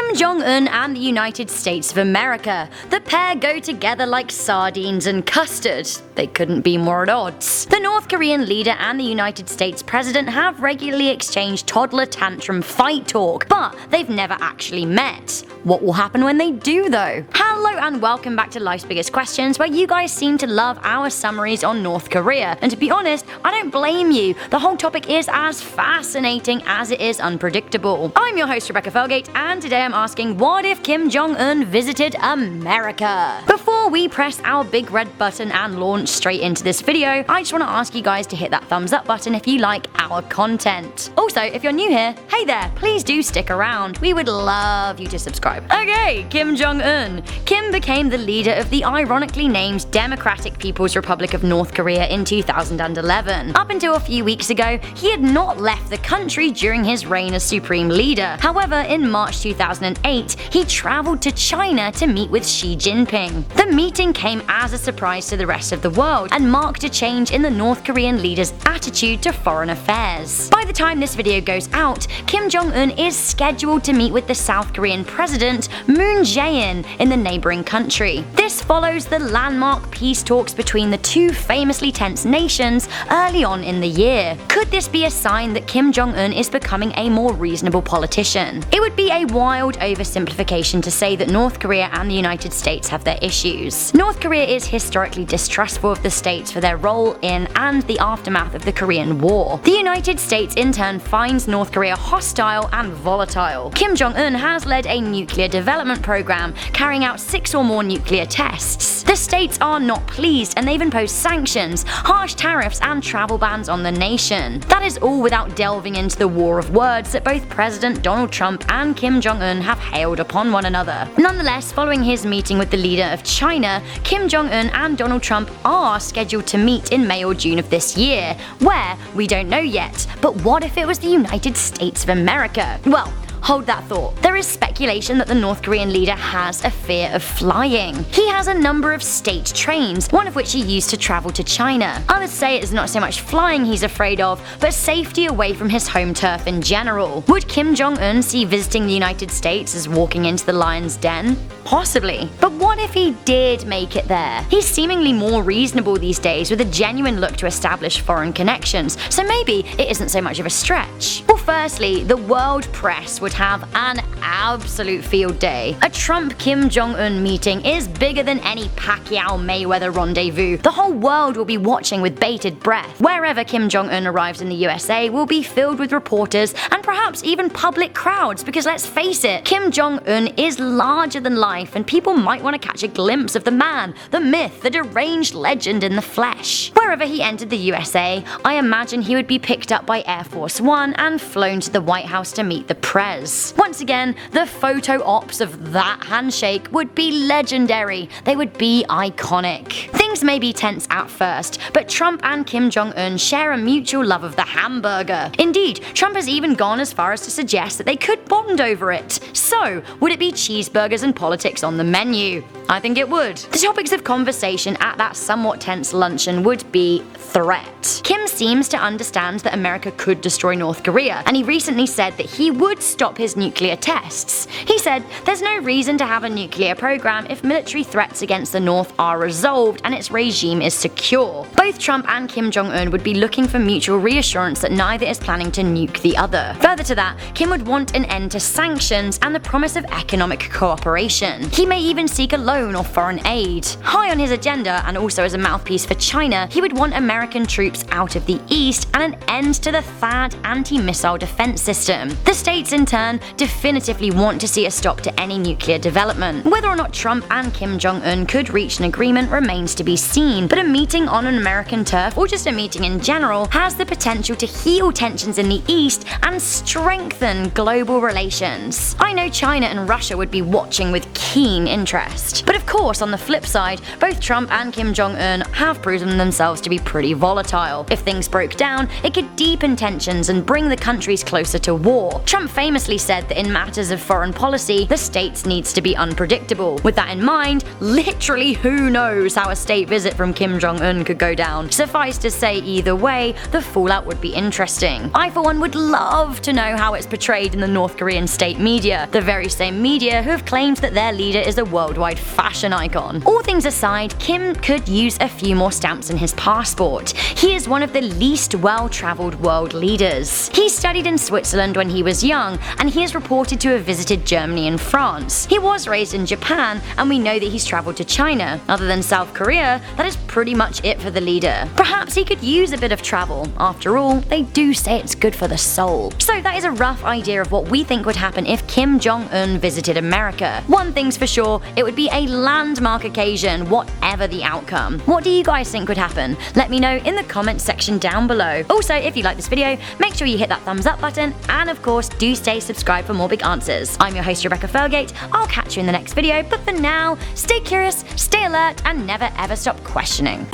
Kim Jong-un and the United States of America. The pair go together like sardines and custard. They couldn't be more at odds. The North Korean leader and the United States president have regularly exchanged toddler tantrum fight talk, but they've never actually met. What will happen when they do though? Hello and welcome back to Life's Biggest Questions, where you guys seem to love our summaries on North Korea. And to be honest, I don't blame you. The whole topic is as fascinating as it is unpredictable. I'm your host Rebecca Felgate, and today I'm asking, what if Kim Jong-un visited America? Before we press our big red button and launch straight into this video, I just want to ask you guys to hit that thumbs up button if you like our content. Also, if you're new here, hey there, please do stick around. We would love you to subscribe. Okay, Kim Jong-un. Kim became the leader of the ironically named Democratic People's Republic of North Korea in 2011. Up until a few weeks ago, he had not left the country during his reign as supreme leader. However, in March 2008, he traveled to China to meet with Xi Jinping. The meeting came as a surprise to the rest of the world and marked a change in the North Korean leader's attitude to foreign affairs. By the time this video goes out, Kim Jong-un is scheduled to meet with the South Korean president Moon Jae-in in the neighboring country. This follows the landmark peace talks between the two famously tense nations early on in the year. Could this be a sign that Kim Jong-un is becoming a more reasonable politician? It would be a wild oversimplification to say that North Korea and the United States have their issues. North Korea is historically distrustful of the States for their role in and the aftermath of the Korean War. The United States in turn finds North Korea hostile and volatile. Kim Jong-un has led a nuclear development program, carrying out 6 or more nuclear tests. The states are not pleased and they've imposed sanctions, harsh tariffs and travel bans on the nation. That is all without delving into the war of words that both President Donald Trump and Kim Jong-un have hailed upon one another. Nonetheless, following his meeting with the leader of China, Kim Jong-un and Donald Trump are scheduled to meet in May or June of this year. Where? We don't know yet. But what if it was the United States of America? Well, hold that thought. There is speculation that the North Korean leader has a fear of flying. He has a number of state trains, one of which he used to travel to China. Others say it is not so much flying he's afraid of, but safety away from his home turf in general. Would Kim Jong-un see visiting the United States as walking into the lion's den? Possibly. But what if he did make it there? He's seemingly more reasonable these days, with a genuine look to establish foreign connections, so maybe it isn't so much of a stretch. Well, firstly, the world press would have an absolute field day. A Trump-Kim Jong-un meeting is bigger than any Pacquiao-Mayweather rendezvous. The whole world will be watching with bated breath. Wherever Kim Jong-un arrives in the USA will be filled with reporters and perhaps even public crowds, because let's face it, Kim Jong-un is larger than life and people might want to catch a glimpse of the man, the myth, the deranged legend in the flesh. Wherever he entered the USA, I imagine he would be picked up by Air Force One and flown to the White House to meet the Prez. Once again, the photo ops of that handshake would be legendary. They would be iconic. Things may be tense at first, but Trump and Kim Jong-un share a mutual love of the hamburger. Indeed, Trump has even gone as far as to suggest that they could bond over it. So, would it be cheeseburgers and politics on the menu? I think it would. The topics of conversation at that somewhat tense luncheon would be threat. Kim seems to understand that America could destroy North Korea, and he recently said that he would stop his nuclear tests. He said, "There's no reason to have a nuclear program if military threats against the North are resolved and its regime is secure." Both Trump and Kim Jong-un would be looking for mutual reassurance that neither is planning to nuke the other. Further to that, Kim would want an end to sanctions and the promise of economic cooperation. He may even seek a loan or foreign aid. High on his agenda, and also as a mouthpiece for China, he would want American troops out of the East and an end to the THAAD anti-missile defense system. The states in turn definitively want to see a stop to any nuclear development. Whether or not Trump and Kim Jong-un could reach an agreement remains to be seen, but a meeting on an American turf, or just a meeting in general, has the potential to heal tensions in the East and strengthen global relations. I know China and Russia would be watching with keen interest. But of course, on the flip side, both Trump and Kim Jong-un have proven themselves to be pretty volatile. If things broke down, it could deepen tensions and bring the countries closer to war. Trump famously said that in matters of foreign policy, the States needs to be unpredictable. With that in mind, literally who knows how a state visit from Kim Jong-un could go down. Suffice to say, either way, the fallout would be interesting. I for one would love to know how it's portrayed in the North Korean state media, the very same media who have claimed that their leader is a worldwide fashion icon. All things aside, Kim could use a few more stamps in his passport. He is one of the least well-traveled world leaders. He studied in Switzerland when he was young, and he is reported to have visited Germany and France. He was raised in Japan, and we know that he's traveled to China. Other than South Korea, that is pretty much it for the leader. Perhaps he could use a bit of travel. After all, they do say it's good for the soul. So that is a rough idea of what we think would happen if Kim Jong-un visited America. One thing's for sure, it would be a landmark occasion, whatever the outcome. What do you guys think would happen? Let me know in the comments section down below. Also, if you like this video, make sure you hit that thumbs up button, and of course, do stay subscribed for more big answers. I'm your host, Rebecca Felgate. I'll catch you in the next video, but for now, stay curious, stay alert, and never ever stop questioning.